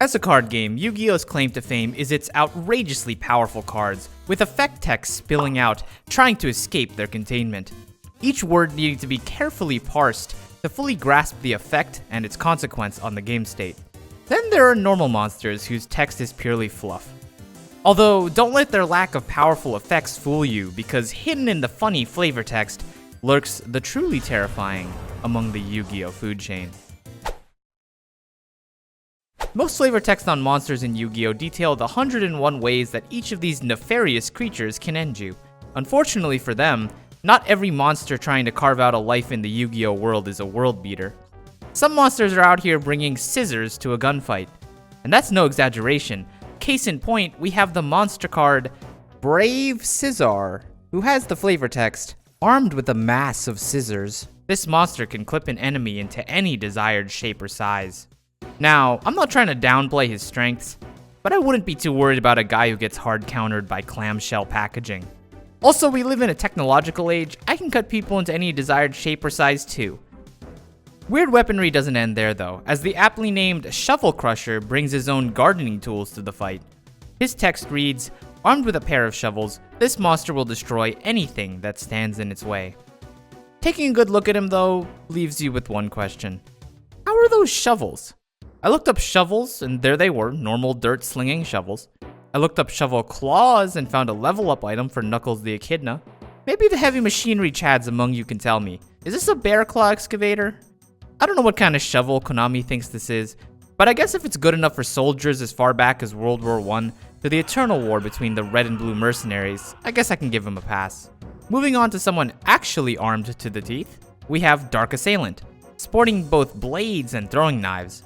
As a card game, Yu-Gi-Oh's claim to fame is its outrageously powerful cards, with effect text spilling out, trying to escape their containment. Each word needing to be carefully parsed to fully grasp the effect and its consequence on the game state. Then there are normal monsters whose text is purely fluff. Although, don't let their lack of powerful effects fool you, because hidden in the funny flavor text lurks the truly terrifying among the Yu-Gi-Oh food chain. Most flavor text on monsters in Yu-Gi-Oh detail the 101 ways that each of these nefarious creatures can end you. Unfortunately for them, not every monster trying to carve out a life in the Yu-Gi-Oh world is a world beater. Some monsters are out here bringing scissors to a gunfight. And that's no exaggeration. Case in point, we have the monster card Brave Scissor, who has the flavor text, armed with a mass of scissors. This monster can clip an enemy into any desired shape or size. Now, I'm not trying to downplay his strengths, but I wouldn't be too worried about a guy who gets hard countered by clamshell packaging. Also, we live in a technological age. I can cut people into any desired shape or size too. Weird weaponry doesn't end there though, as the aptly named Shovel Crusher brings his own gardening tools to the fight. His text reads, "Armed with a pair of shovels, this monster will destroy anything that stands in its way." Taking a good look at him though, leaves you with one question. How are those shovels? I looked up shovels, and there they were, normal dirt-slinging shovels. I looked up shovel claws and found a level-up item for Knuckles the Echidna. Maybe the heavy machinery chads among you can tell me. Is this a bear claw excavator? I don't know what kind of shovel Konami thinks this is, but I guess if it's good enough for soldiers as far back as World War I to the eternal war between the red and blue mercenaries, I guess I can give him a pass. Moving on to someone actually armed to the teeth, we have Dark Assailant, sporting both blades and throwing knives.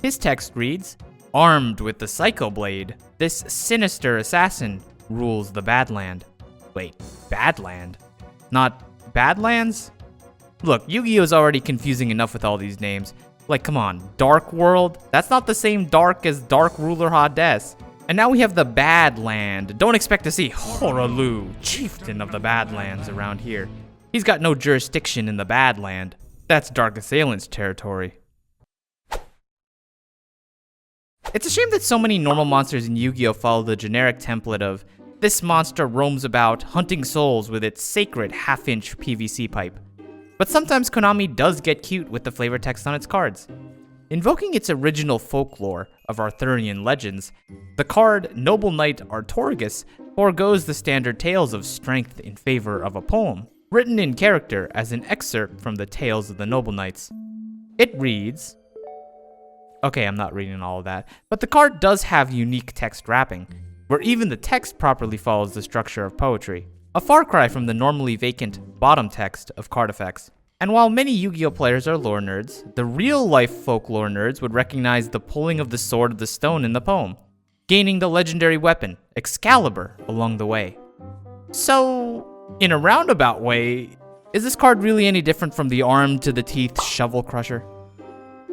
His text reads, "Armed with the Psycho Blade, this sinister assassin rules the Badland." Wait, Badland? Not Badlands? Look, Yu-Gi-Oh's already confusing enough with all these names. Like, come on, Dark World? That's not the same dark as Dark Ruler Hades. And now we have the Badland. Don't expect to see Horalu, chieftain of the Badlands, around here. He's got no jurisdiction in the Badland. That's Dark Assailant's territory. It's a shame that so many normal monsters in Yu-Gi-Oh follow the generic template of, this monster roams about hunting souls with its sacred half-inch PVC pipe. But sometimes Konami does get cute with the flavor text on its cards. Invoking its original folklore of Arthurian legends, the card Noble Knight Artorigus forgoes the standard tales of strength in favor of a poem, written in character as an excerpt from the Tales of the Noble Knights. It reads, okay, I'm not reading all of that, but the card does have unique text wrapping, where even the text properly follows the structure of poetry. A far cry from the normally vacant bottom text of card effects. And while many Yu-Gi-Oh players are lore nerds, the real-life folklore nerds would recognize the pulling of the Sword of the Stone in the poem, gaining the legendary weapon, Excalibur, along the way. So, in a roundabout way, is this card really any different from the armed-to-the-teeth Shovel Crusher?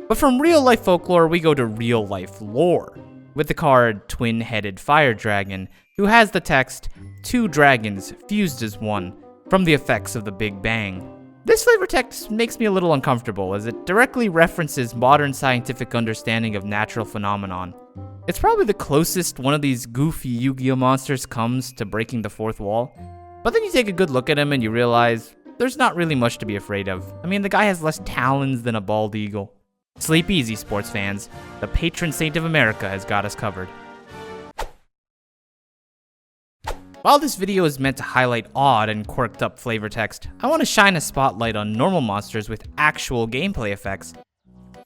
But from real-life folklore, we go to real-life lore, with the card Twin-Headed Fire Dragon, who has the text, "Two dragons fused as one, from the effects of the Big Bang." This flavor text makes me a little uncomfortable, as it directly references modern scientific understanding of natural phenomenon. It's probably the closest one of these goofy Yu-Gi-Oh monsters comes to breaking the fourth wall, but then you take a good look at him and you realize there's not really much to be afraid of. I mean, the guy has less talons than a bald eagle. Sleep easy, sports fans. The patron saint of America has got us covered. While this video is meant to highlight odd and quirked up flavor text, I want to shine a spotlight on normal monsters with actual gameplay effects.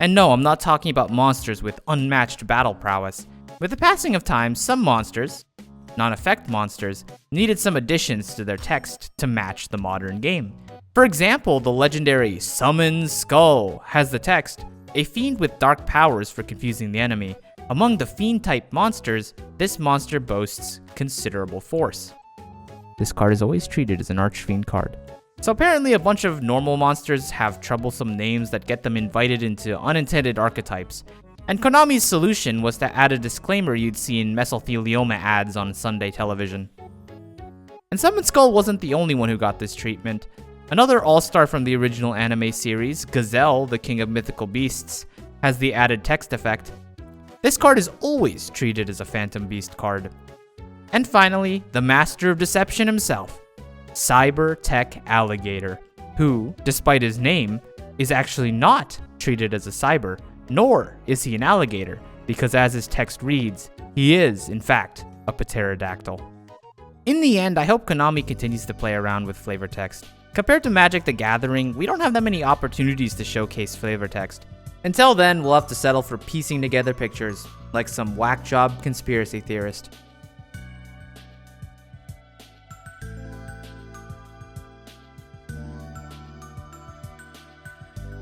And no, I'm not talking about monsters with unmatched battle prowess. With the passing of time, some monsters, non-effect monsters, needed some additions to their text to match the modern game. For example, the legendary Summon Skull has the text, "A fiend with dark powers for confusing the enemy. Among the fiend-type monsters, this monster boasts considerable force." This card is always treated as an archfiend card. So apparently a bunch of normal monsters have troublesome names that get them invited into unintended archetypes. And Konami's solution was to add a disclaimer you'd see in mesothelioma ads on Sunday television. And Summon Skull wasn't the only one who got this treatment. Another all-star from the original anime series, Gazelle, the king of mythical beasts, has the added text effect. This card is always treated as a Phantom Beast card. And finally, the master of deception himself, Cyber Tech Alligator, who, despite his name, is actually not treated as a cyber, nor is he an alligator, because as his text reads, he is, in fact, a pterodactyl. In the end, I hope Konami continues to play around with flavor text. Compared to Magic the Gathering, we don't have that many opportunities to showcase flavor text. Until then, we'll have to settle for piecing together pictures, like some whack job conspiracy theorist.